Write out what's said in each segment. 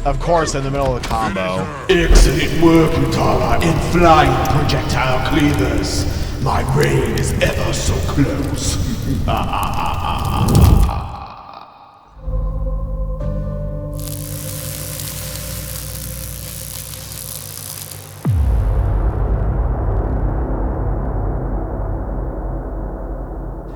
of course, in the middle of the combo. Excellent work, Kitana, in flying projectile Klevers. My reign is ever so close.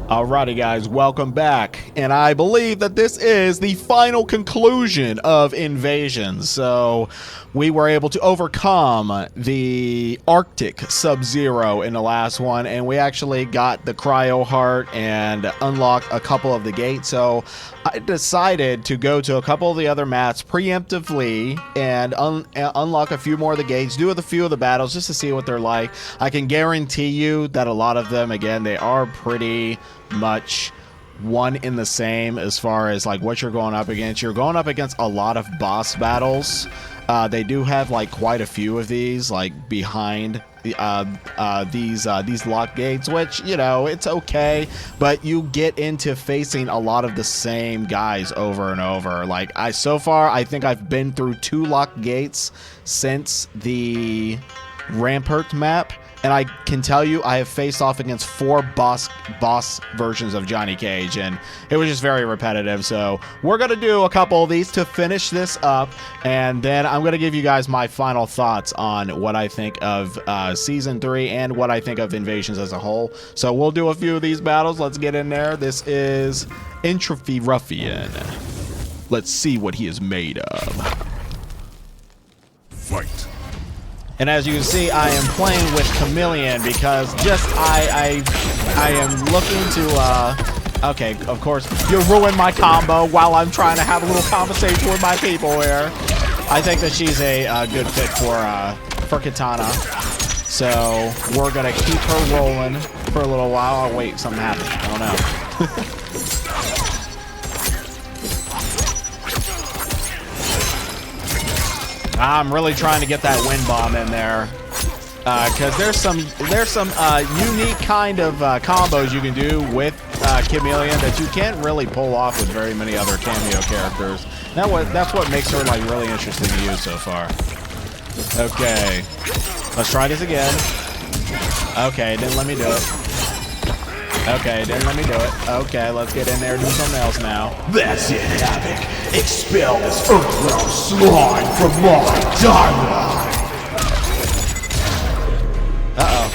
Alrighty guys, welcome back, and I believe that this is the final conclusion of Invasion. So we were able to overcome the Arctic Sub-Zero in the last one, and we actually got the Cryo Heart and unlocked a couple of the gates. So I decided to go to a couple of the other maps preemptively and unlock a few more of the gates, do a few of the battles just to see what they're like. I can guarantee you that a lot of them, again, they are pretty much one in the same as far as like what you're going up against. You're going up against a lot of boss battles. They do have like quite a few of these like behind these lock gates, which, you know, it's okay, but you get into facing a lot of the same guys over and over. Like so far I think I've been through 2 lock gates since the Rampart map, and I can tell you I have faced off against 4 boss versions of Johnny Cage, and it was just very repetitive. So we're gonna do a couple of these to finish this up, and then I'm gonna give you guys my final thoughts on what I think of Season 3 and what I think of Invasions as a whole. So we'll do a few of these battles. Let's get in there. This is Entropy Ruffian. Let's see what he is made of. Fight. And as you can see, I am playing with Khameleon because just I am looking to okay, of course you ruined my combo while I'm trying to have a little conversation with my people here. I think that she's a good fit for Kitana, so we're gonna keep her rolling for a little while. Oh wait, something happened. I don't know. I'm really trying to get that wind bomb in there because there's some unique kind of combos you can do with Khameleon that you can't really pull off with very many other cameo characters. That's what makes her like really interesting to use so far. Okay, let's try this again. Okay, didn't let me do it. Okay, didn't let me do it. Okay, let's get in there and do something else now. That's it, Havoc. Expel this earthrealm slime from my timeline. Uh-oh.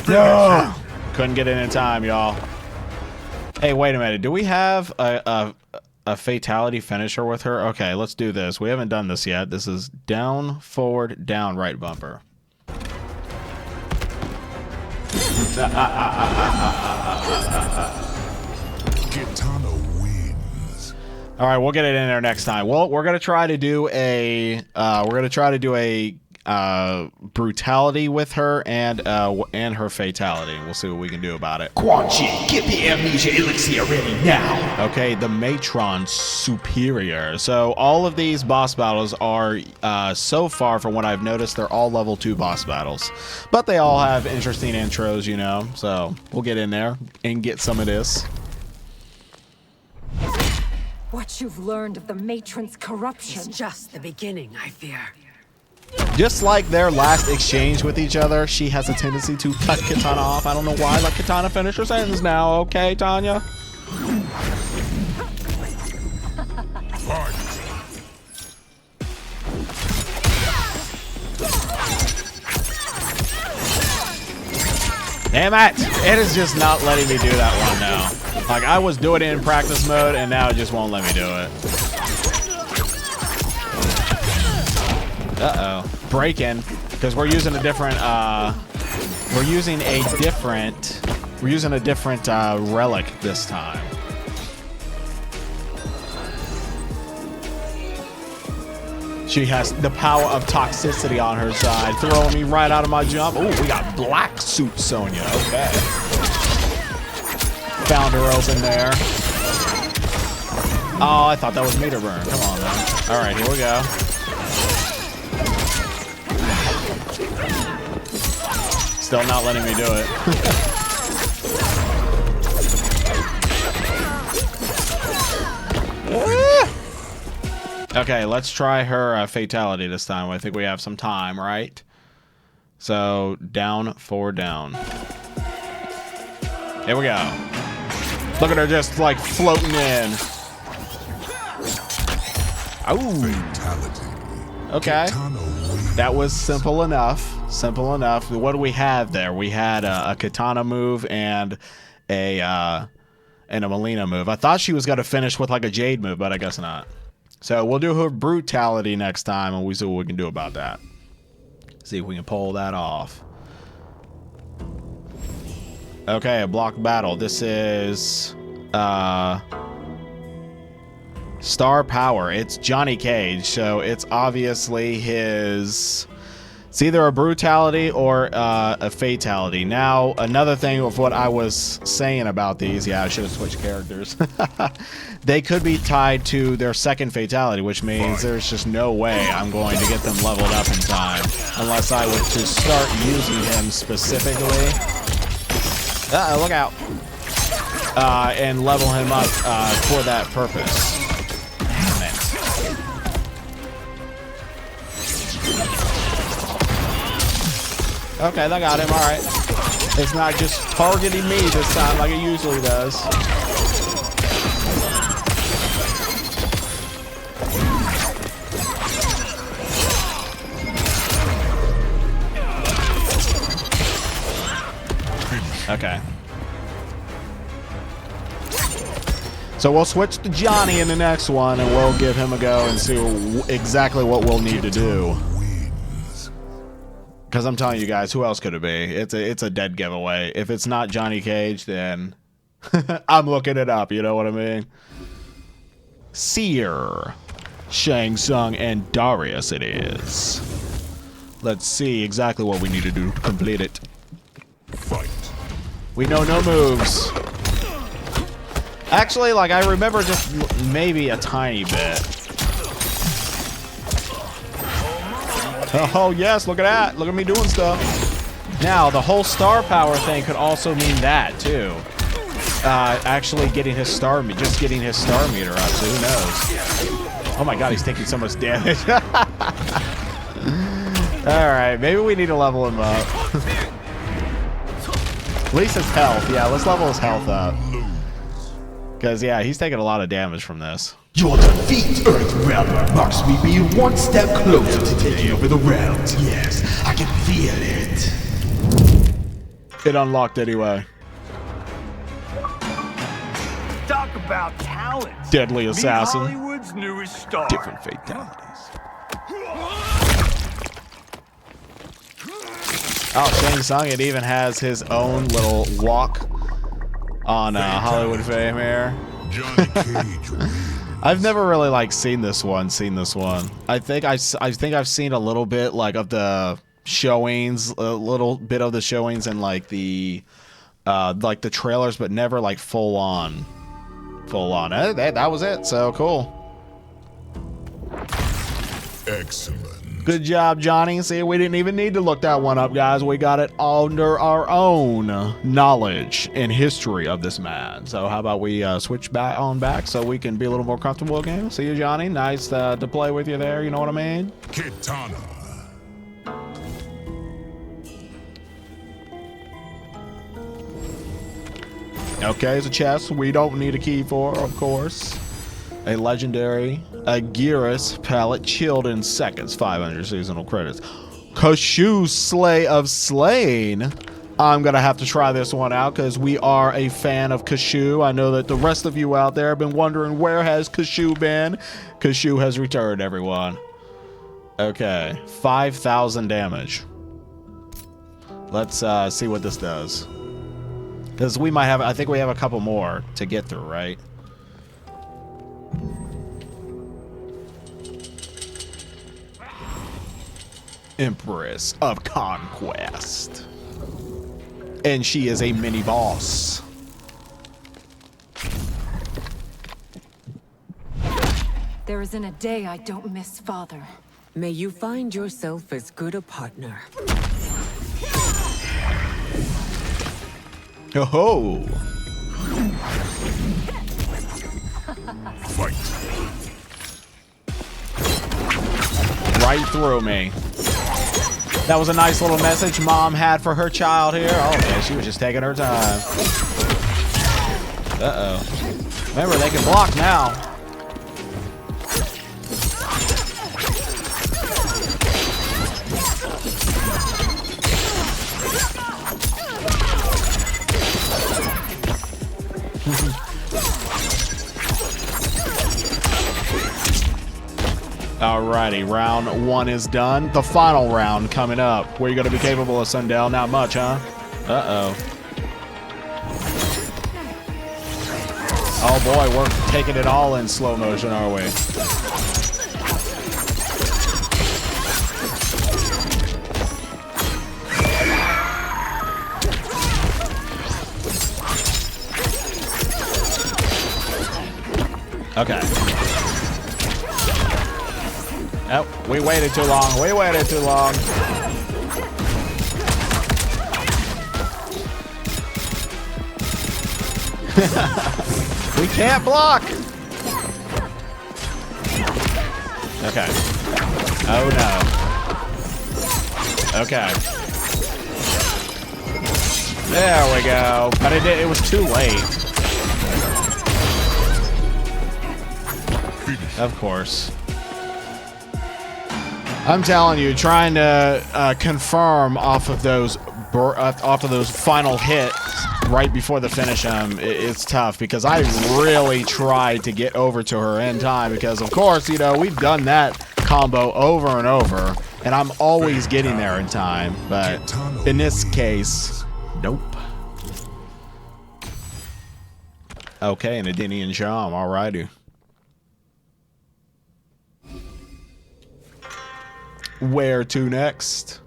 No! Couldn't get in time, y'all. Hey, wait a minute. Do we have a fatality finisher with her? Okay, let's do this. We haven't done this yet. This is down, forward, down, right bumper. Kitana wins. All right, we'll get it in there next time. Well, we're gonna try to do a brutality with her and her fatality. We'll see what we can do about it. Quan Chi, get the amnesia elixir ready now. Okay, the Matron Superior. So all of these boss battles are, so far from what I've noticed, they're all level 2 boss battles. But they all have interesting intros, you know, so we'll get in there and get some of this. What you've learned of the Matron's corruption It's just the beginning, I fear. Just like their last exchange with each other, she has a tendency to cut Kitana off. I don't know why. Let Kitana finish her sentence now, okay, Tanya? Damn it! It is just not letting me do that one now. Like, I was doing it in practice mode, and now it just won't let me do it. Uh-oh. Break-in, because we're using a different, relic this time. She has the power of toxicity on her side, throwing me right out of my jump. Oh, we got Black Suit Sonya. Okay. Found her open there. Oh, I thought that was meter burn. Come on, man. All right, here we go. Still not letting me do it. Okay, let's try her fatality this time. I think we have some time, right? So, down, forward, down. Here we go. Look at her just, like, floating in. Oh. Okay. That was simple enough. Simple enough. What do we have there? We had a Kitana move and a Melina move. I thought she was going to finish with, like, a Jade move, but I guess not. So we'll do her Brutality next time, and we see what we can do about that. See if we can pull that off. Okay, a block battle. This is Star Power. It's Johnny Cage, so it's obviously his... It's either a Brutality or a Fatality. Now, another thing of what I was saying about these, yeah, I should have switched characters. They could be tied to their second Fatality, which means there's just no way I'm going to get them leveled up in time unless I were to start using him specifically. Look out. And level him up for that purpose. Damn it. Okay, that got him. All right. It's not just targeting me this time like it usually does. Okay. So we'll switch to Johnny in the next one, and we'll give him a go and see exactly what we'll need to do. Because I'm telling you guys, who else could it be? It's a dead giveaway. If it's not Johnny Cage, then I'm looking it up. You know what I mean? Seer, Shang Tsung, and Darius it is. Let's see exactly what we need to do to complete it. Fight. We know no moves. Actually, like, I remember just maybe a tiny bit. Oh, yes, look at that. Look at me doing stuff. Now, the whole star power thing could also mean that, too. Actually getting his star, just getting his star meter up, so who knows? Oh my god, he's taking so much damage. Alright, maybe we need to level him up. At least his health. Yeah, let's level his health up. Because, yeah, he's taking a lot of damage from this. Your defeat, Earthrealmer, marks me being one step closer to taking over the realms. Yes, I can feel it. It unlocked anyway. Talk about talent. Deadly assassin. Meet Hollywood's newest star. Different fatalities. Oh, Shang Tsung, it even has his own little walk on Hollywood Fame here. Johnny Cage. I've never really like seen this one. I think I've seen a little bit like of the showings, a little bit of the showings and like the trailers, but never like full on. That was it. So cool. Excellent. Good job, Johnny. See, we didn't even need to look that one up, guys. We got it under our own knowledge and history of this man. So how about we switch back so we can be a little more comfortable again. See you, Johnny. Nice to play with you there. You know what I mean? Kitana. Okay, it's a chest we don't need a key for, of course. A legendary Agiris palette chilled in seconds, 500 seasonal credits. Kashoo Slay of Slain. I'm gonna have to try this one out because we are a fan of Kashoo. I know that the rest of you out there have been wondering where has Kashoo been. Kashoo has returned, everyone. Okay, 5,000 damage. Let's see what this does. Because we might have, I think we have a couple more to get through, right? Empress of Konquest. And she is a mini boss. There isn't a day I don't miss Father. May you find yourself as good a partner. Ho-ho! Fight. right through me. That was a nice little message mom had for her child here. Oh, man, she was just taking her time. Uh-oh. Remember, they can block now. Alrighty, round 1 is done. The final round coming up. Where you going to be capable of, Sundell? Not much, huh? Uh-oh. Oh boy, we're taking it all in slow motion, are we? Okay. Oh, we waited too long. We waited too long. We can't block. Okay. Oh no. Okay. There we go. But it was too late. Of course. I'm telling you, trying to confirm off of those final hits right before the finish, it's tough because I really tried to get over to her in time because, of course, you know, we've done that combo over and over, and I'm always getting there in time. But in this case, nope. Okay, and a Denny and Charm, alrighty. Where to next?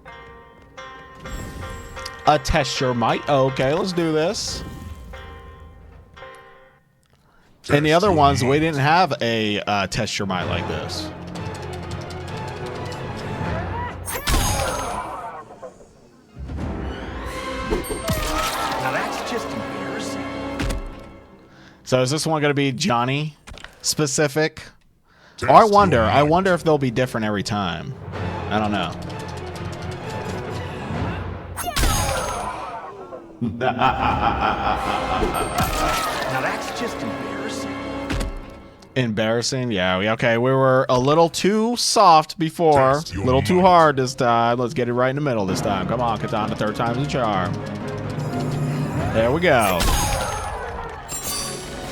A test your might. Okay, let's do this. In the other ones, we didn't have a test your might like this. Now that's just embarrassing. So is this one going to be Johnny specific? Or I wonder if they'll be different every time. I don't know. Now that's just embarrassing. Embarrassing? Yeah, okay, we were a little too soft before. A little too hard this time. Let's get it right in the middle this time. Come on, Kitana, third time's a charm. There we go.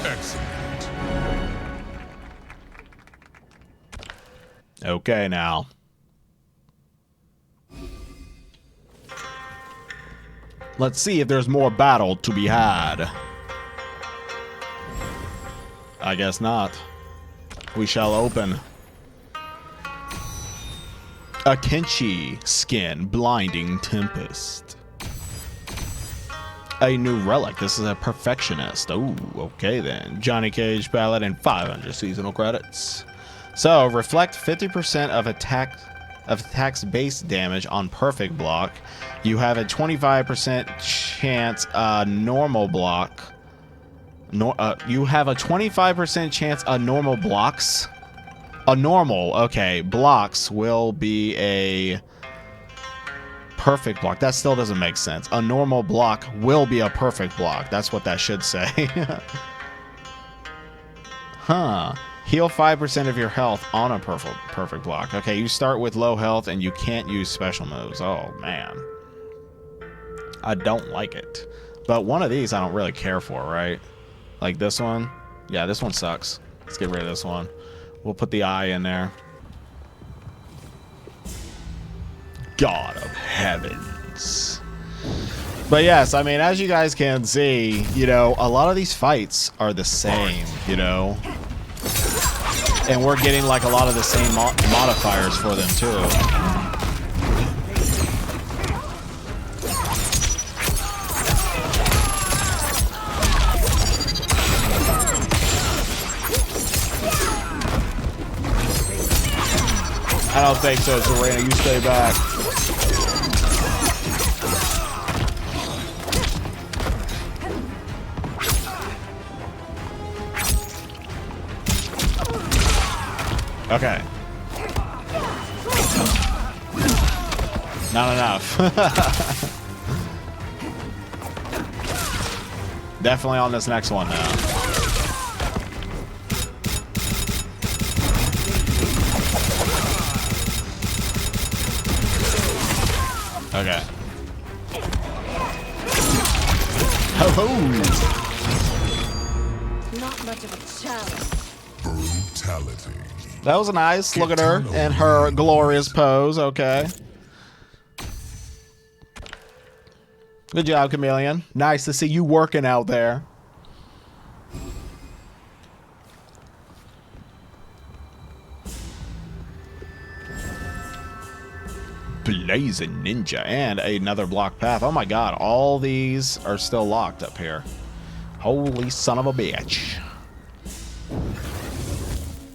Excellent. Okay, now. Let's see if there's more battle to be had. I guess not. We shall open. A Kenshi skin, Blinding Tempest. A new relic. This is a Perfectionist. Oh, okay then. Johnny Cage palette and 500 seasonal credits. So, reflect 50% of attack's base damage on perfect block. You have a 25% chance normal block. You have a 25% chance normal blocks. A normal, okay, blocks will be a perfect block. That still doesn't make sense. A normal block will be a perfect block. That's what that should say. Huh. Heal 5% of your health on a perfect block. Okay, you start with low health and you can't use special moves. Oh, man. I don't like it. But one of these I don't really care for, right? Like this one. Yeah, this one sucks. Let's get rid of this one. We'll put the eye in there. God of heavens. But yes, I mean, as you guys can see, you know, a lot of these fights are the same, you know. And we're getting like a lot of the same modifiers for them too. I don't think so, Serena. You stay back. Okay. Not enough. Definitely on this next one now. Okay. Ho-ho! Not much of a challenge. Brutality. That was nice. Look at her in her glorious pose. Okay. Good job, Khameleon. Nice to see you working out there. Blazing Ninja and another block path. Oh my god, all these are still locked up here. Holy son of a bitch.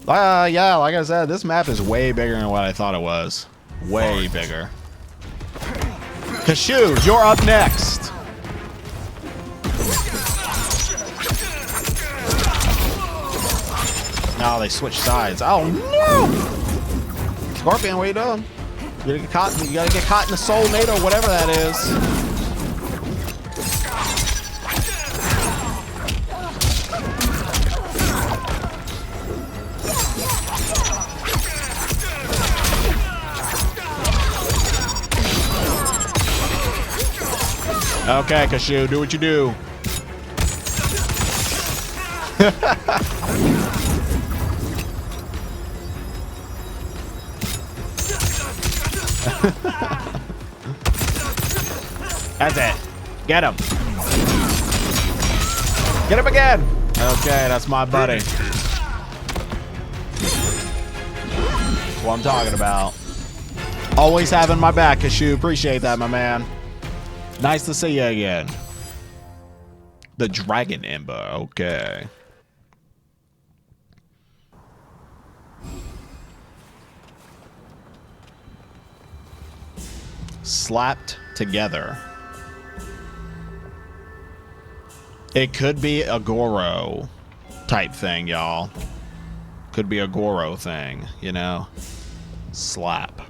Yeah, like I said, this map is way bigger than what I thought it was. Way bigger. Kashoo, you're up next. No, they switched sides. Oh no! Scorpion, what are you doing? You gotta get caught in the soulmate or whatever that is. Okay, Kashoo, do what you do. That's it. Get him. Get him again. Okay, that's my buddy. That's what I'm talking about. Always having my back, Kashoo. Appreciate that, my man. Nice to see you again. The Dragon Ember. Okay. Slapped together. It could be a Goro type thing, y'all. Could be a Goro thing, you know? Slap.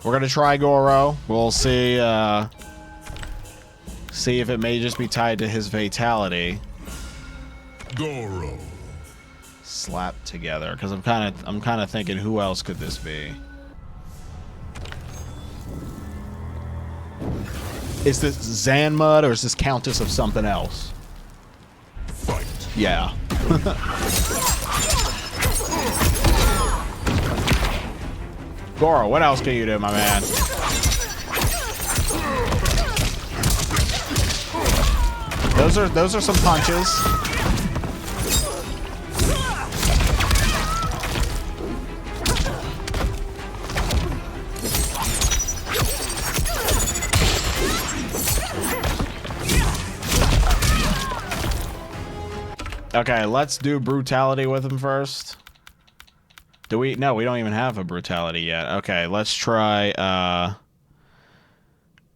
We're gonna try Goro. We'll see see if it may just be tied to his fatality. Goro. Slap together, because I'm kind of thinking, who else could this be? Is this Zanmud or is this Countess of something else? Fight. Yeah. Goro, what else can you do, my man? Those are some punches. Okay, let's do Brutality with him first. Do we? No, we don't even have a Brutality yet. Okay, let's try,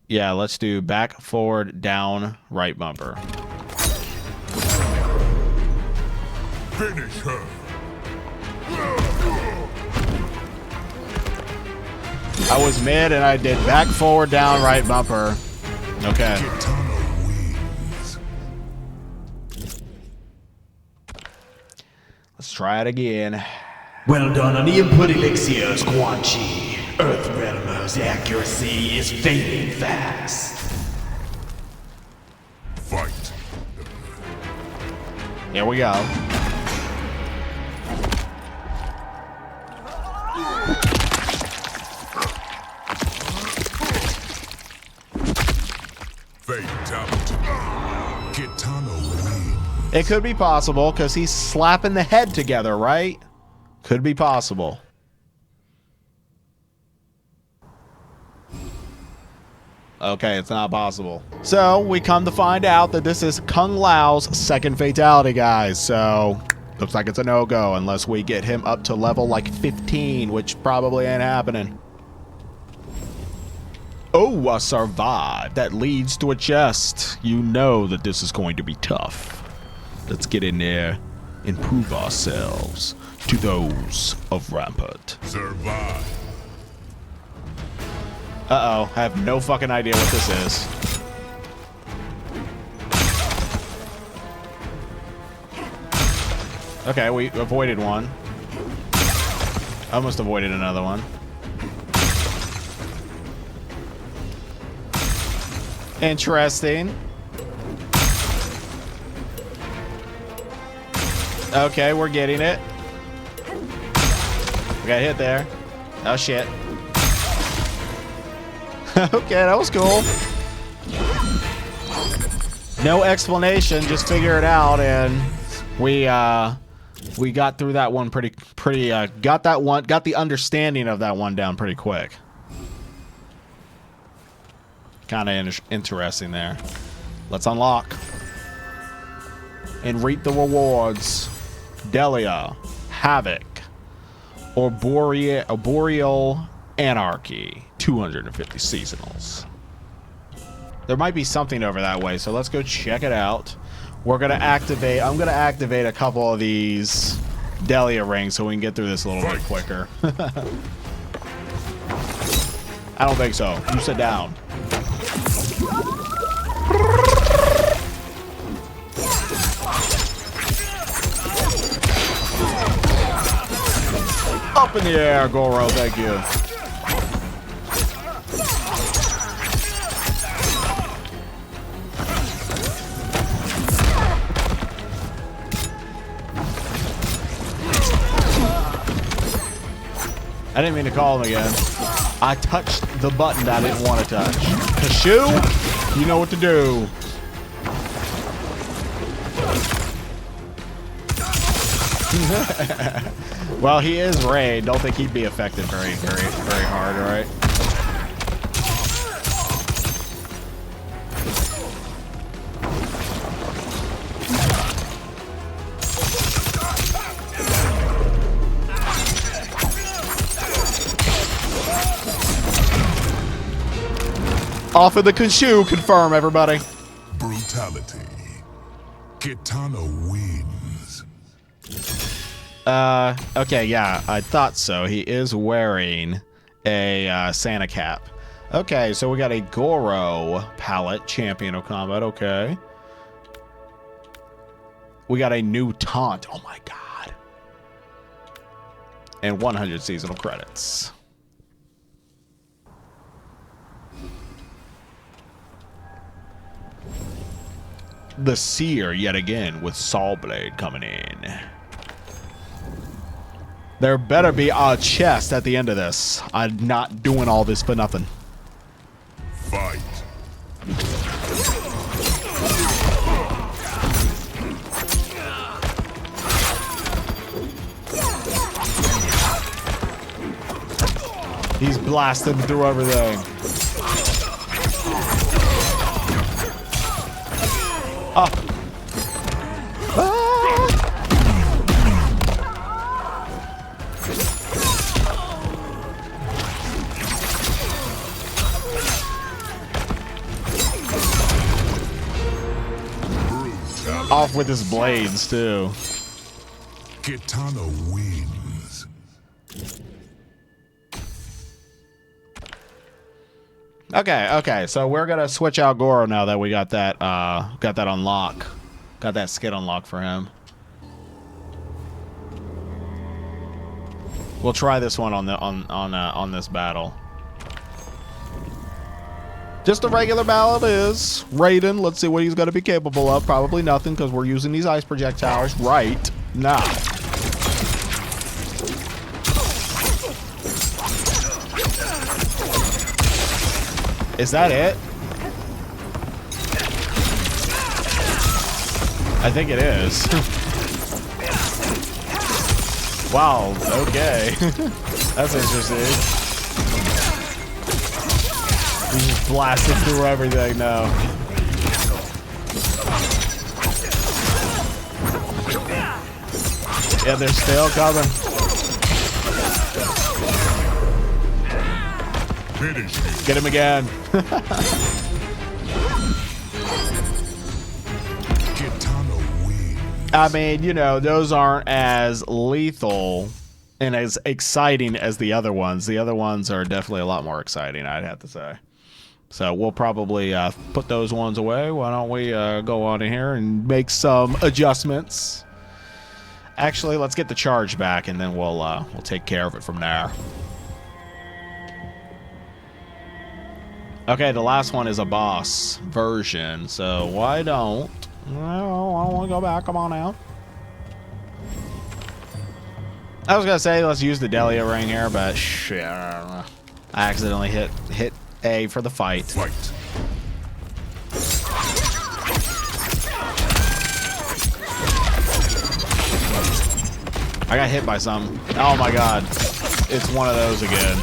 yeah, let's do back, forward, down, right bumper. Finish her. I was mid and I did back, forward, down, right bumper. Okay. Kitana wins. Let's try it again. Well done on the input elixirs, Quan Chi. Earthrealmer's accuracy is fading fast. Fight. Here we go. Fatality. Kitana wins. It could be possible because he's slapping the head together, right? Could be possible. Okay, it's not possible. So, we come to find out that this is Kung Lao's second fatality, guys. So, looks like it's a no-go unless we get him up to level like 15, which probably ain't happening. Oh, I survived. That leads to a chest. You know that this is going to be tough. Let's get in there and prove ourselves. to those of Rampart. Survive. Uh-oh, I have no fucking idea what this is. Okay, we avoided one. Almost avoided another one. Interesting. Okay, we're getting it. We got hit there. Oh, shit. Okay, that was cool. No explanation, just figure it out, and we got through that one pretty got the understanding of that one down pretty quick. Kind of interesting there. Let's unlock and reap the rewards. Delia, Havoc, or Boreal Anarchy. 250 seasonals. There might be something over that way, so let's go check it out. We're gonna activate. I'm gonna activate a couple of these Delia rings so we can get through this a little bit quicker. I don't think so. You sit down. Up in the air, Goro. Thank you. I didn't mean to call him again. I touched the button that I didn't want to touch. Kashoo, you know what to do. Well, he is Ray. Don't think he'd be affected very hard, right? Off of the Kashoo, confirm, everybody. Brutality. Kitana wins. Okay, yeah, I thought so. He is wearing a Santa cap. Okay, so we got a Goro palette, champion of combat. Okay. We got a new taunt. Oh my god. And 100 seasonal credits. The Seer yet again with Saw Blade coming in. There better be a chest at the end of this. I'm not doing all this for nothing. Fight. He's blasting through everything. Ah. Off with his blades too. Kitana wins. Okay, so we're gonna switch out Goro now that we got that unlock. Got that skid unlock for him. We'll try this one on this battle. Just a regular battle it is. Raiden, let's see what he's gonna be capable of. Probably nothing, because we're using these ice projectiles right now. Is that it? I think it is. Wow, okay. That's interesting. He's just blasting through everything now. Yeah, they're still coming. Finish. Get him again. Kitana wins. I mean, you know, those aren't as lethal and as exciting as the other ones. The other ones are definitely a lot more exciting, I'd have to say. So we'll probably put those ones away. Why don't we go on in here and make some adjustments? Actually, let's get the charge back, and then we'll take care of it from there. Okay, the last one is a boss version, so why don't... Well, I want to go back. Come on out. I was gonna say let's use the Delia ring here, but shit, I don't know. I accidentally hit A for the fight. I got hit by something. Oh my god, it's one of those again.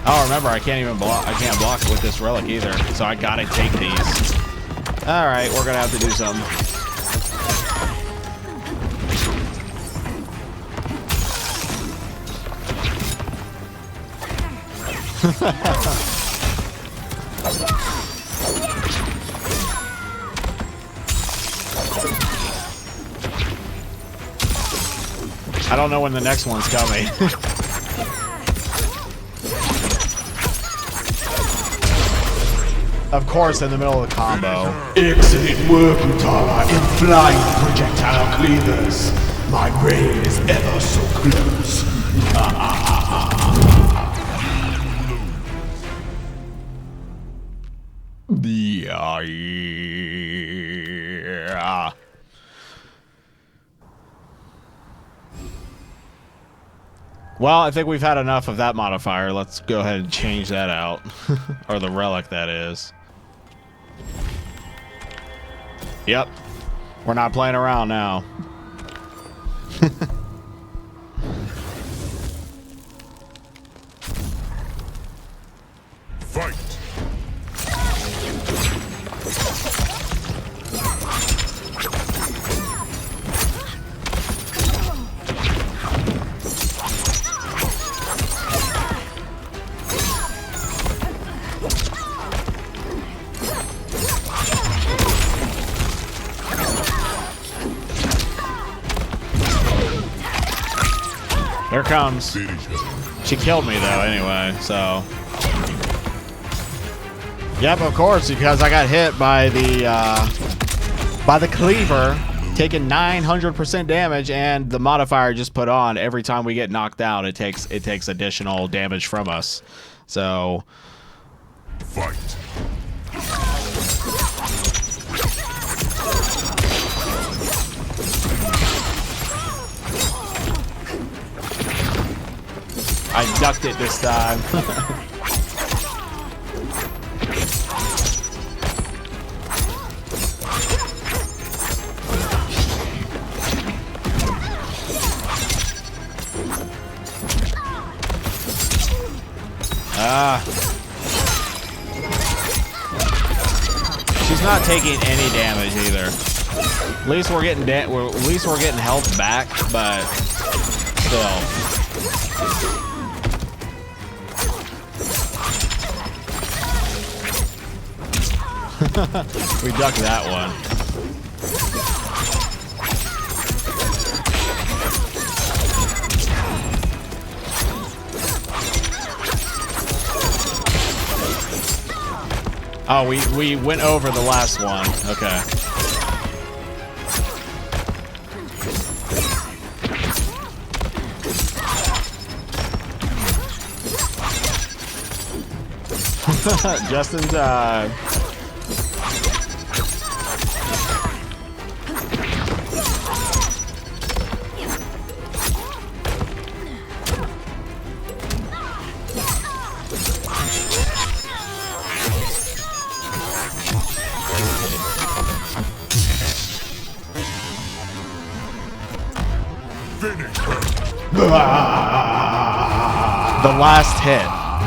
Oh, remember, I can't even block. I can't block with this relic either, so I gotta take these. All right, we're gonna have to do something. I don't know when the next one's coming. Of course, in the middle of the combo. Excellent work, Kitana, in flying projectile cleavers. My brain is ever so close. Yeah. Well, I think we've had enough of that modifier. Let's go ahead and change that out. Or the relic, that is. Yep. We're not playing around now. Fight! Here comes. She killed me though anyway, so. Yep, of course, because I got hit by the cleaver, taking 900% damage, and the modifier just put on every time we get knocked down. It takes additional damage from us. So. Fight! I ducked it this time. She's not taking any damage either. At least we're getting health back, but still. We ducked that one. Oh, we went over the last one. Okay. Just in time.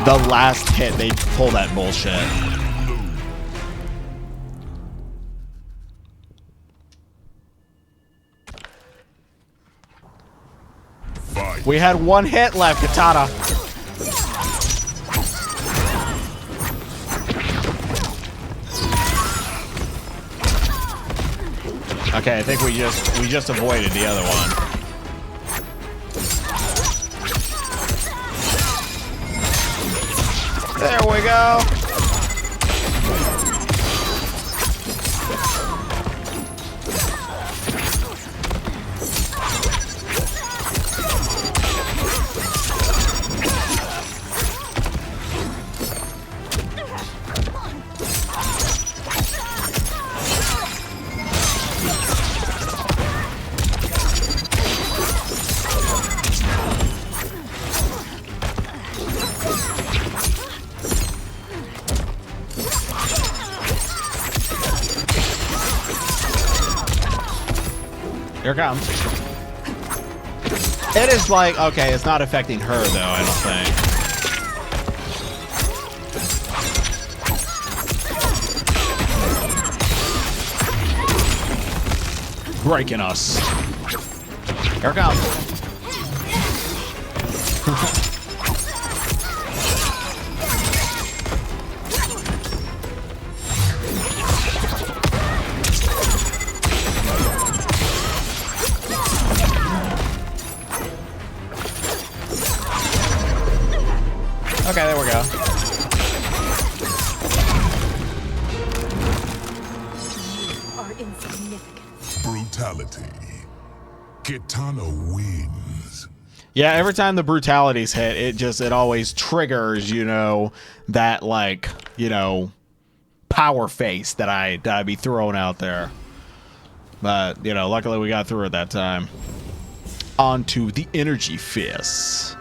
The last hit, they pull that bullshit. Fight! We had one hit left, Kitana. Okay, I think we just avoided the other one. There we go. Here it comes. It is like, okay, it's not affecting her though, I don't think. Breaking us. Here it comes. Okay, there we go. Are insignificant. Brutality. Kitana wins. Yeah, every time the brutalities hit, it always triggers, you know, that like, you know, power face that I'd be throwing out there. But, you know, luckily we got through it that time. On to the energy fists.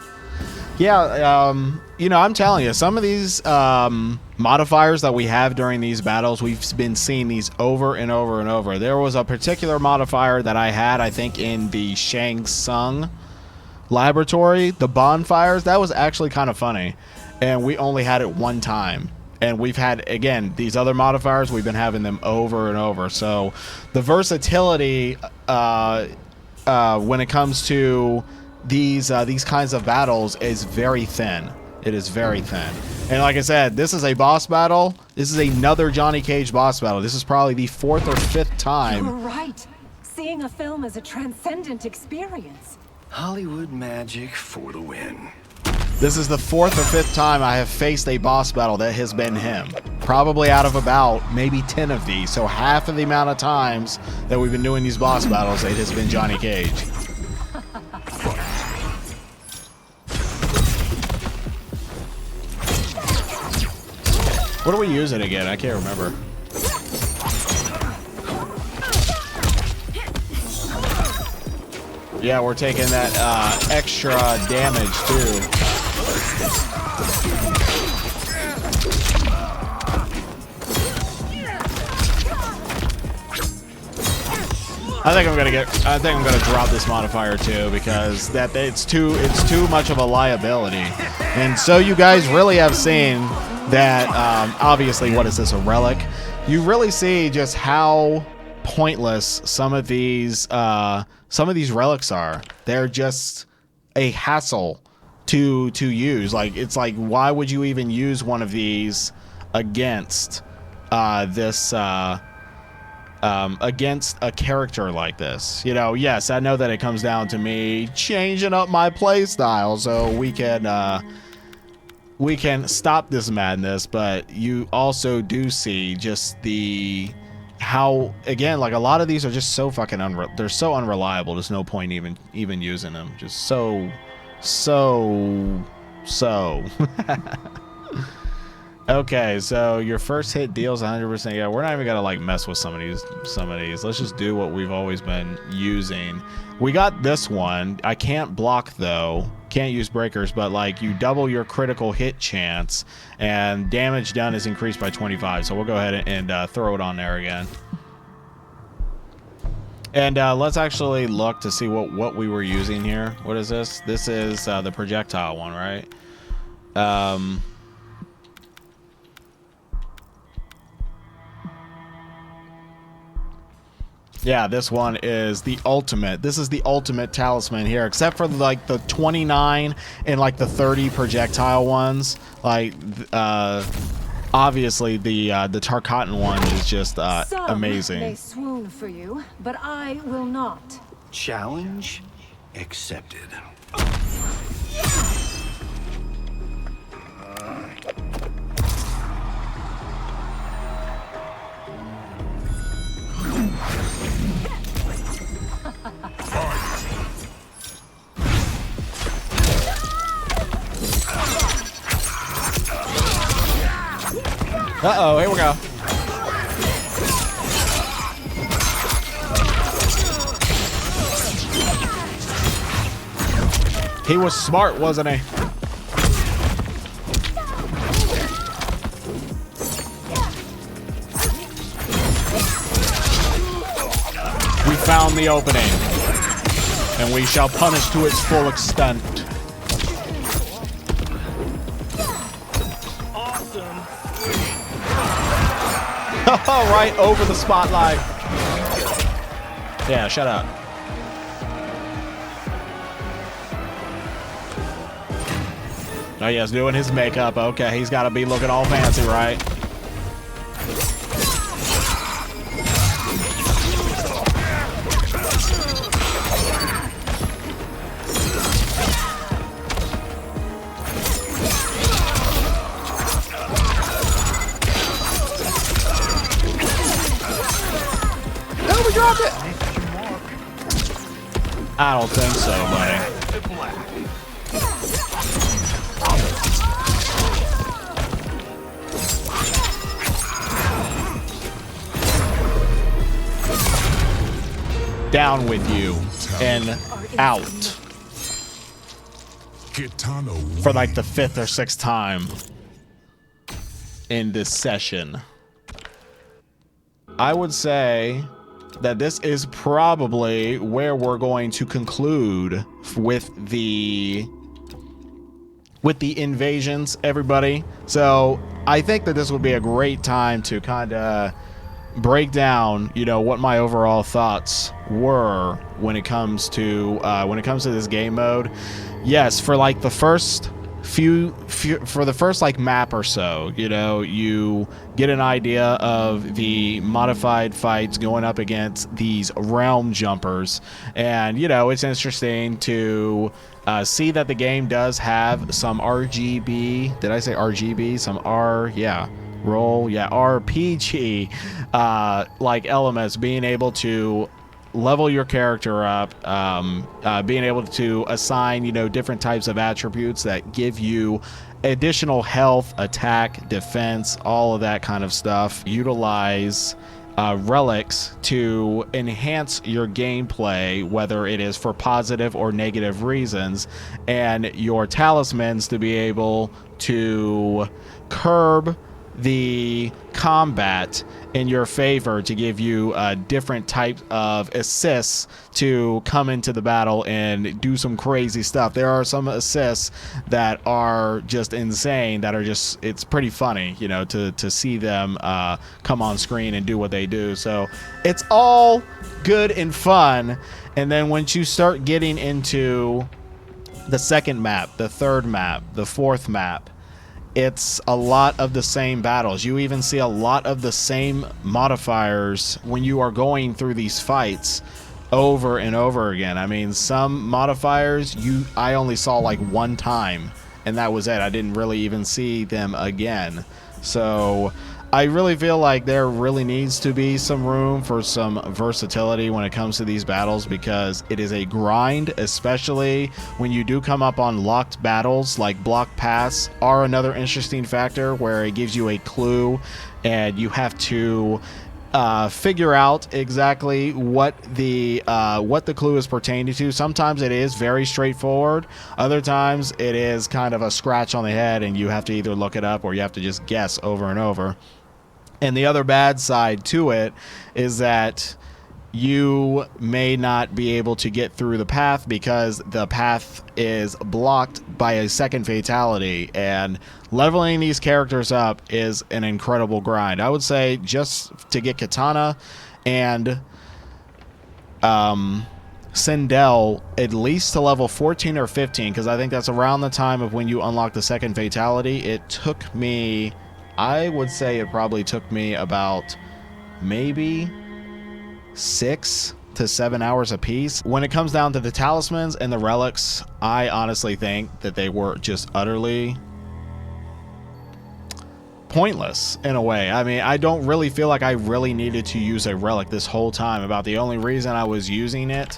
Yeah, you know, I'm telling you, some of these modifiers that we have during these battles, we've been seeing these over and over and over. There was a particular modifier that I had, I think, in the Shang Tsung laboratory, the bonfires. That was actually kind of funny, and we only had it one time. And we've had, again, these other modifiers, we've been having them over and over. So the versatility when it comes to these kinds of battles is very thin. It is very thin. And like I said, this is a boss battle. This is another Johnny Cage boss battle. This is probably the 4th or 5th time. You're right. Seeing a film is a transcendent experience. Hollywood magic for the win. This is the 4th or 5th time I have faced a boss battle that has been him. Probably out of about maybe 10 of these. So half of the amount of times that we've been doing these boss battles, it has been Johnny Cage. What are we using again? I can't remember. Yeah, we're taking that extra damage too. I think I'm gonna drop this modifier too, because it's too much of a liability. And so you guys really have seen that obviously, what is this, a relic? You really see just how pointless some of these relics are. They're just a hassle to use. Like, it's like, why would you even use one of these against against a character like this? You know, yes, I know that it comes down to me changing up my play style so we can stop this madness, but you also do see just how, again, like, a lot of these are just so fucking they're so unreliable. There's no point even using them. Just so Okay, so your first hit deals 100%. Yeah, we're not even gonna like mess with some of these. Let's just do what we've always been using. We got this one. I can't block though. Can't use breakers, but like, you double your critical hit chance, and damage done is increased by 25. So we'll go ahead and throw it on there again. And let's actually look to see what we were using here. What is this? This is the projectile one, right? Yeah, this one is the ultimate. This is the ultimate talisman here, except for like the 29 and like the 30 projectile ones. Like obviously the Tarkatan one is just Some may amazing. swoon for you, but I will not. Challenge accepted. Uh-oh, here we go. He was smart, wasn't he? We found the opening, and we shall punish to its full extent. Right over the spotlight. Yeah, shut up. Oh, yes, doing his makeup. Okay, he's got to be looking all fancy, right? I don't think so, buddy. Down with you and out Kitana for like the 5th or 6th time in this session. I would say that this is probably where we're going to conclude with the invasions, everybody. So I think that this would be a great time to kind of break down, you know, what my overall thoughts were when it comes to this game mode. Yes, for like the first for the first like map or so, you know, you get an idea of the modified fights going up against these realm jumpers, and you know, it's interesting to see that the game does have some RGB. Did I say RGB? Some RPG like elements, being able to level your character up, being able to assign, you know, different types of attributes that give you additional health, attack, defense, all of that kind of stuff. Utilize relics to enhance your gameplay, whether it is for positive or negative reasons, and your talismans to be able to curb the combat in your favor, to give you different types of assists to come into the battle and do some crazy stuff. There are some assists that are just insane, that are just, it's pretty funny, you know, to see them come on screen and do what they do. So it's all good and fun. And then once you start getting into the second map, the third map, the fourth map, it's a lot of the same battles. You even see a lot of the same modifiers when you are going through these fights over and over again. I mean, some modifiers I only saw like one time, and that was it. I didn't really even see them again. So I really feel like there really needs to be some room for some versatility when it comes to these battles, because it is a grind, especially when you do come up on locked battles. Like block paths are another interesting factor, where it gives you a clue and you have to figure out exactly what the clue is pertaining to. Sometimes it is very straightforward. Other times it is kind of a scratch on the head, and you have to either look it up or you have to just guess over and over. And the other bad side to it is that you may not be able to get through the path because the path is blocked by a second fatality, and leveling these characters up is an incredible grind. I would say just to get Kitana and Sindel at least to level 14 or 15, because I think that's around the time of when you unlock the second fatality. It took me I would say it probably took me about maybe 6 to 7 hours a piece. When it comes down to the talismans and the relics, I honestly think that they were just utterly pointless in a way. I mean, I don't really feel like I really needed to use a relic this whole time. About the only reason I was using it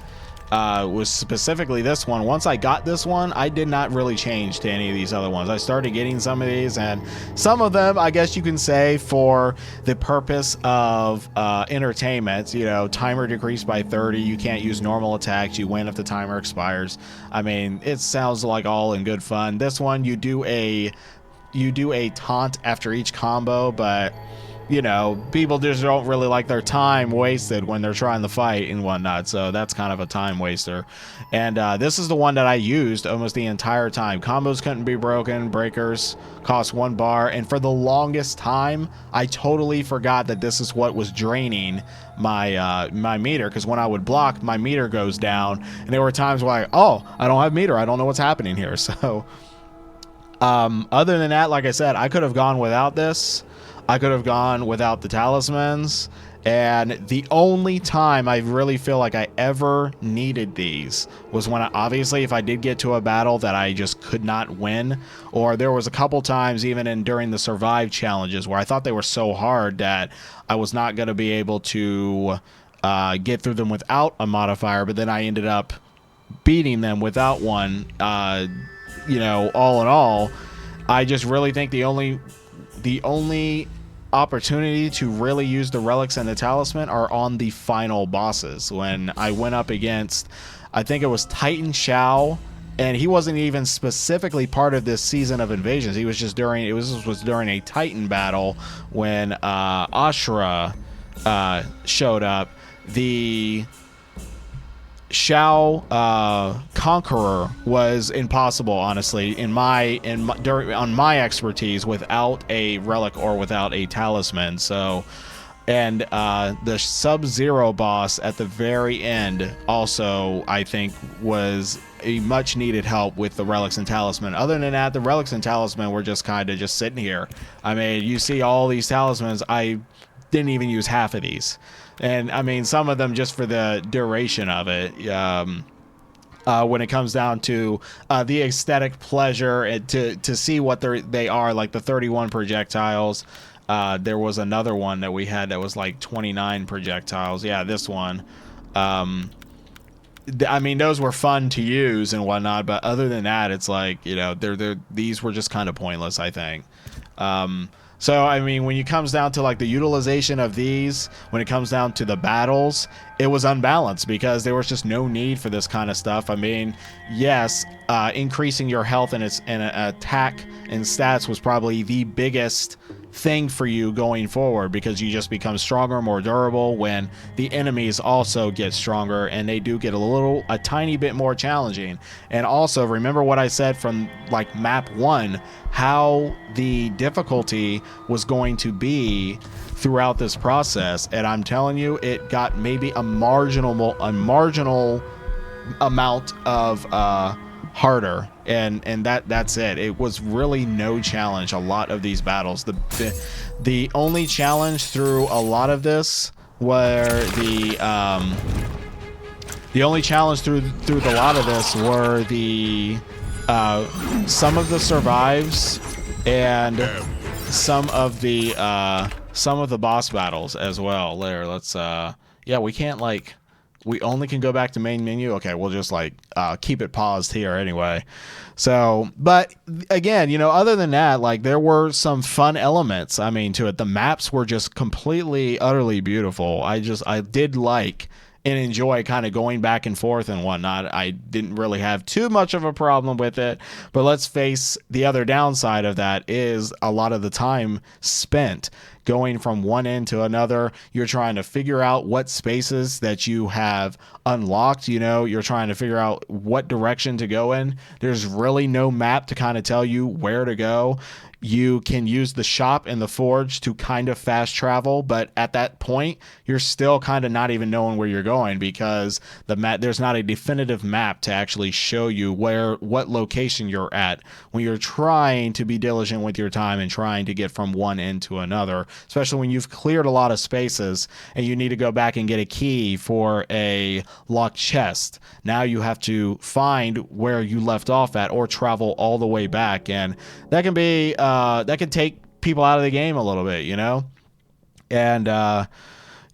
was specifically this one. Once I got this one, I did not really change to any of these other ones. I started getting some of these, and some of them, I guess you can say, for the purpose of entertainment. You know, timer decreased by 30. You can't use normal attacks. You win if the timer expires. I mean, it sounds like all in good fun. This one, you do a taunt after each combo, but you know, people just don't really like their time wasted when they're trying to fight and whatnot, so that's kind of a time waster. And this is the one that I used almost the entire time. Combos couldn't be broken, breakers cost 1 bar, and for the longest time I totally forgot that this is what was draining my my meter, because when I would block, my meter goes down, and there were times where oh, I don't have meter, I don't know what's happening here. So other than that, like I said, I could have gone without this. I could have gone without the talismans, and the only time I really feel like I ever needed these was when obviously if I did get to a battle that I just could not win, or there was a couple times even during the survive challenges where I thought they were so hard that I was not going to be able to get through them without a modifier, but then I ended up beating them without one. You know, all in all, I just really think the only opportunity to really use the relics and the talisman are on the final bosses. When I went up against, I think it was Titan Shao, and he wasn't even specifically part of this season of Invasions. He was just during a Titan battle when Ashura showed up. The Shao Conqueror was impossible, honestly, on my expertise, without a relic or without a talisman. So, and the Sub-Zero boss at the very end also, I think, was a much needed help with the relics and talisman. Other than that, the relics and talisman were just kind of just sitting here. I mean, you see all these talismans, I didn't even use half of these. And I mean, some of them just for the duration of it. When it comes down to the aesthetic pleasure, to see what they are, like the 31 projectiles. There was another one that we had that was like 29 projectiles. Yeah, this one. I mean, those were fun to use and whatnot, but other than that, it's like, you know, these were just kind of pointless, I think. So, I mean, when it comes down to like the utilization of these, when it comes down to the battles, it was unbalanced because there was just no need for this kind of stuff. I mean, yes, increasing your health and attack and stats was probably the biggest thing for you going forward, because you just become stronger, more durable when the enemies also get stronger, and they do get a tiny bit more challenging. And also remember what I said from like map 1, how the difficulty was going to be throughout this process, and I'm telling you, it got maybe a marginal amount of harder, and that's it. It was really no challenge a lot of these battles. The only challenge through a lot of this were the only challenge through the lot of this were the some of the survives and some of the boss battles as well. There, let's yeah, we can't like, we only can go back to main menu. Okay, we'll just like keep it paused here anyway. So, but again, you know, other than that, like there were some fun elements, I mean, to it. The maps were just completely, utterly beautiful. I did like and enjoy kind of going back and forth and whatnot. I didn't really have too much of a problem with it, but let's face the other downside of that is a lot of the time spent going from one end to another. You're trying to figure out what spaces that you have unlocked. You know, you're trying to figure out what direction to go in. There's really no map to kind of tell you where to go. you can use the shop and the forge to kind of fast travel, but at that point you're still kind of not even knowing where you're going, because there's not a definitive map to actually show you what location you're at when you're trying to be diligent with your time and trying to get from one end to another, especially when you've cleared a lot of spaces and you need to go back and get a key for a locked chest. Now you have to find where you left off at or travel all the way back, and that can be that can take people out of the game a little bit, and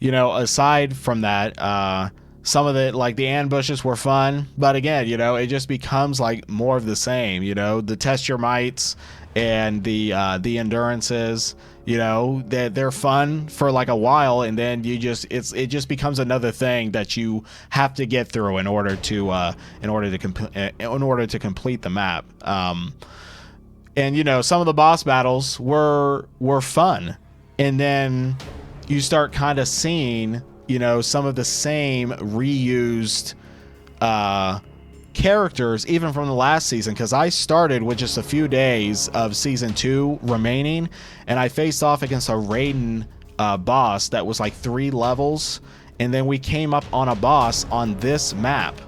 aside from that, some of the ambushes were fun, but again, it just becomes like more of the same. The test your mights and the endurances, they're fun for like a while, and then it just becomes another thing that you have to get through in order to complete the map. And some of the boss battles were fun, and then you start kind of seeing some of the same reused characters even from the last season, because I started with just a few days of season 2 remaining, and I faced off against a Raiden boss that was like 3 levels, and then we came up on a boss on this map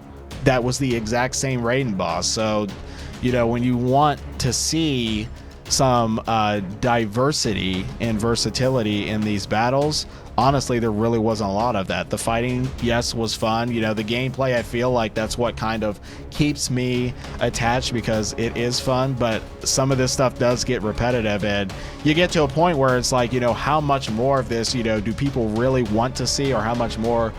that was the exact same Raiden boss. So when you want to see some diversity and versatility in these battles, honestly, there really wasn't a lot of that. The fighting, yes, was fun. The gameplay, I feel like that's what kind of keeps me attached, because it is fun, but some of this stuff does get repetitive, and you get to a point where it's like, how much more of this, do people really want to see, or how much more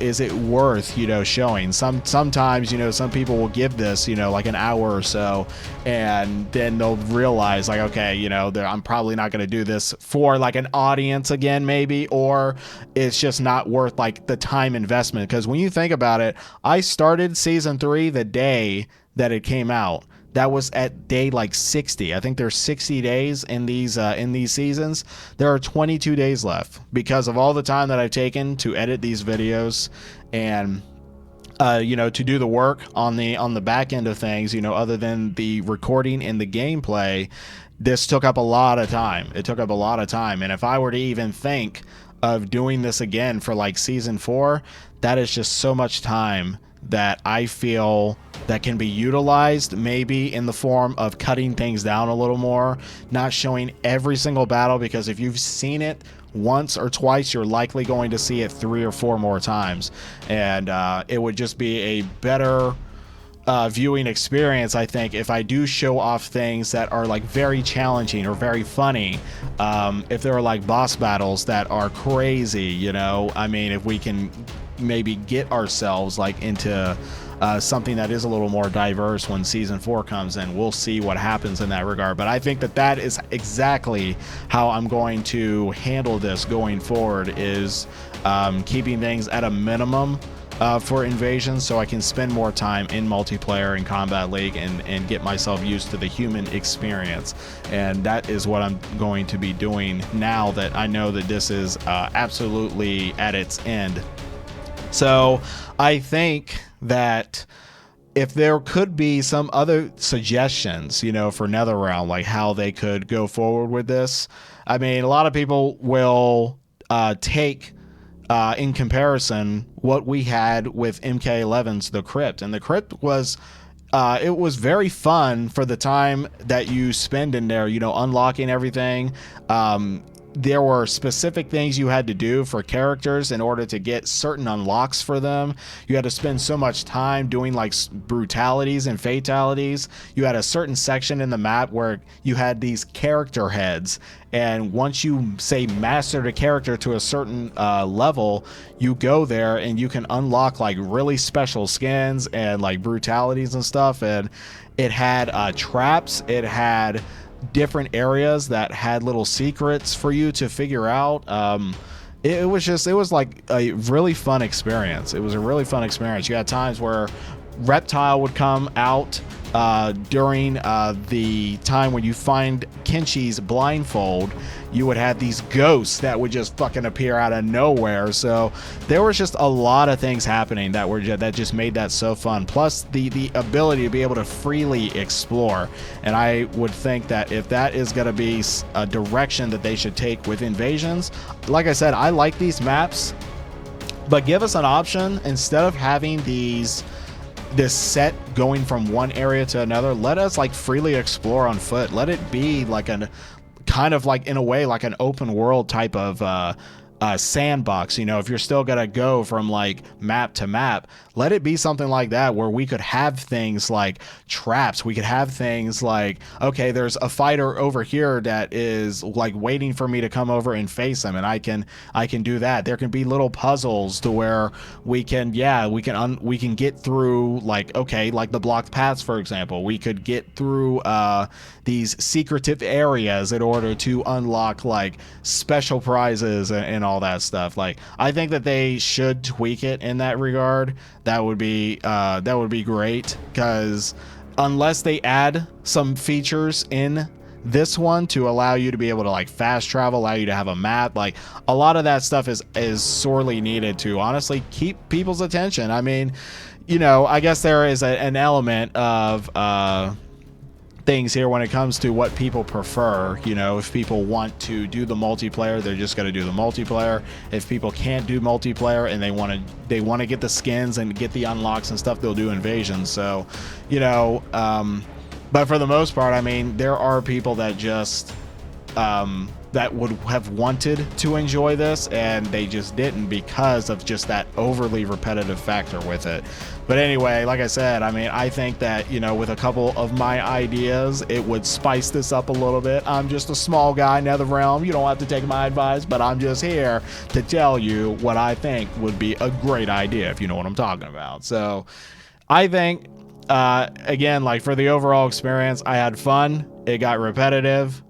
is it worth, showing? Sometimes, some people will give this, like an hour or so, and then they'll realize like, okay, I'm probably not going to do this for like an audience again, maybe, or it's just not worth like the time investment. Because when you think about it, I started season 3 the day that it came out. That was at day like 60. I think there's 60 days in these seasons. There are 22 days left because of all the time that I've taken to edit these videos and to do the work on the back end of things. Other than the recording and the gameplay, this took up a lot of time. It took up a lot of time, and if I were to even think of doing this again for like season 4, that is just so much time that I feel that can be utilized maybe in the form of cutting things down a little more, not showing every single battle, because if you've seen it once or twice, you're likely going to see it 3 or 4 more times, and it would just be a better viewing experience, I think, if I do show off things that are like very challenging or very funny. If there are like boss battles that are crazy, I mean, if we can maybe get ourselves like into something that is a little more diverse when season 4 comes in, we'll see what happens in that regard. But I think that is exactly how I'm going to handle this going forward, is keeping things at a minimum for Invasion, so I can spend more time in multiplayer and Combat League and get myself used to the human experience. And that is what I'm going to be doing now that I know that this is absolutely at its end. So I think that if there could be some other suggestions, for NetherRealm, like how they could go forward with this, I mean, a lot of people will take in comparison what we had with MK11's The Crypt, and The Crypt was it was very fun for the time that you spend in there, unlocking everything. There were specific things you had to do for characters in order to get certain unlocks for them. You had to spend so much time doing like brutalities and fatalities. You had a certain section in the map where you had these character heads, and once you say mastered a character to a certain level, you go there and you can unlock like really special skins and like brutalities and stuff. And it had traps, it had different areas that had little secrets for you to figure out. It was like a really fun experience. It was a really fun experience. You had times where Reptile would come out during the time when you find Kenshi's blindfold, you would have these ghosts that would just fucking appear out of nowhere. So there was just a lot of things happening that just made that so fun. Plus the ability to be able to freely explore. And I would think that if that is going to be a direction that they should take with Invasions, like I said, I like these maps, but give us an option instead of having this set going from one area to another. Let us like freely explore on foot. Let it be like an kind of like, in a way, like an open world type of sandbox. You know, if you're still gonna go from like map to map, let it be something like that where we could have things like traps. We could have things like, okay, there's a fighter over here that is like waiting for me to come over and face him, and I can do that. There can be little puzzles to where we can get through, like, okay, like the blocked paths, for example. We could get through these secretive areas in order to unlock like special prizes and all that stuff. Like, I think that they should tweak it in that regard. That would be great, because unless they add some features in this one to allow you to be able to like fast travel, allow you to have a map, like a lot of that stuff is sorely needed to honestly keep people's attention. I mean, you know, I guess there is an element of things here when it comes to what people prefer. You know, if people want to do the multiplayer, they're just going to do the multiplayer. If people can't do multiplayer and they want to get the skins and get the unlocks and stuff, they'll do Invasions. So, you know, but for the most part, I mean, there are people that just that would have wanted to enjoy this and they just didn't because of just that overly repetitive factor with it. But anyway, like I said, I mean, I think that, you know, with a couple of my ideas, it would spice this up a little bit. I'm just a small guy, NetherRealm. You don't have to take my advice, but I'm just here to tell you what I think would be a great idea, if you know what I'm talking about. So I think, again, like for the overall experience, I had fun. It got repetitive.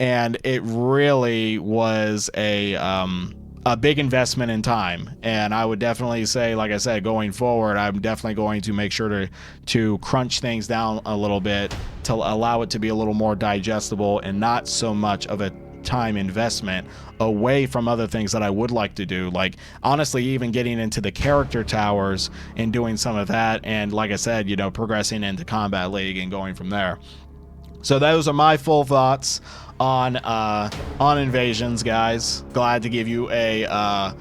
And it really was a big investment in time. And I would definitely say, like I said, going forward, I'm definitely going to make sure to crunch things down a little bit to allow it to be a little more digestible and not so much of a time investment away from other things that I would like to do. Like, honestly, even getting into the character towers and doing some of that. And like I said, you know, progressing into Combat League and going from there. So those are my full thoughts on Invasions, guys. Glad to give you a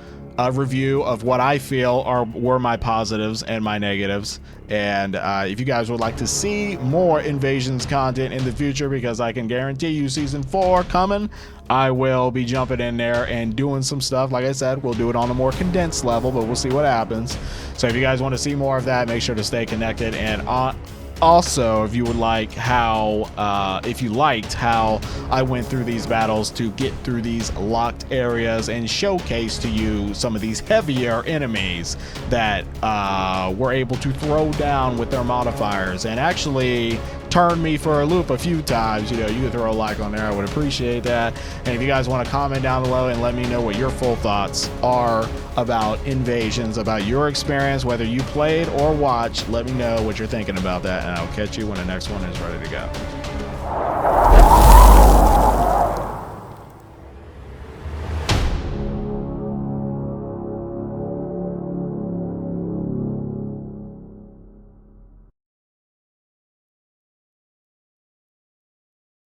review of what I feel were my positives and my negatives. And if you guys would like to see more Invasions content in the future, because I can guarantee you season 4 coming, I will be jumping in there and doing some stuff. Like I said, we'll do it on a more condensed level, but we'll see what happens. So if you guys want to see more of that, make sure to stay connected. And also, if you would like if you liked how I went through these battles to get through these locked areas and showcase to you some of these heavier enemies that were able to throw down with their modifiers and actually turn me for a loop a few times, you know, you could throw a like on there. I would appreciate that. And if you guys want to comment down below and let me know what your full thoughts are about Invasions, about your experience, whether you played or watched, let me know what you're thinking about that, and I'll catch you when the next one is ready to go.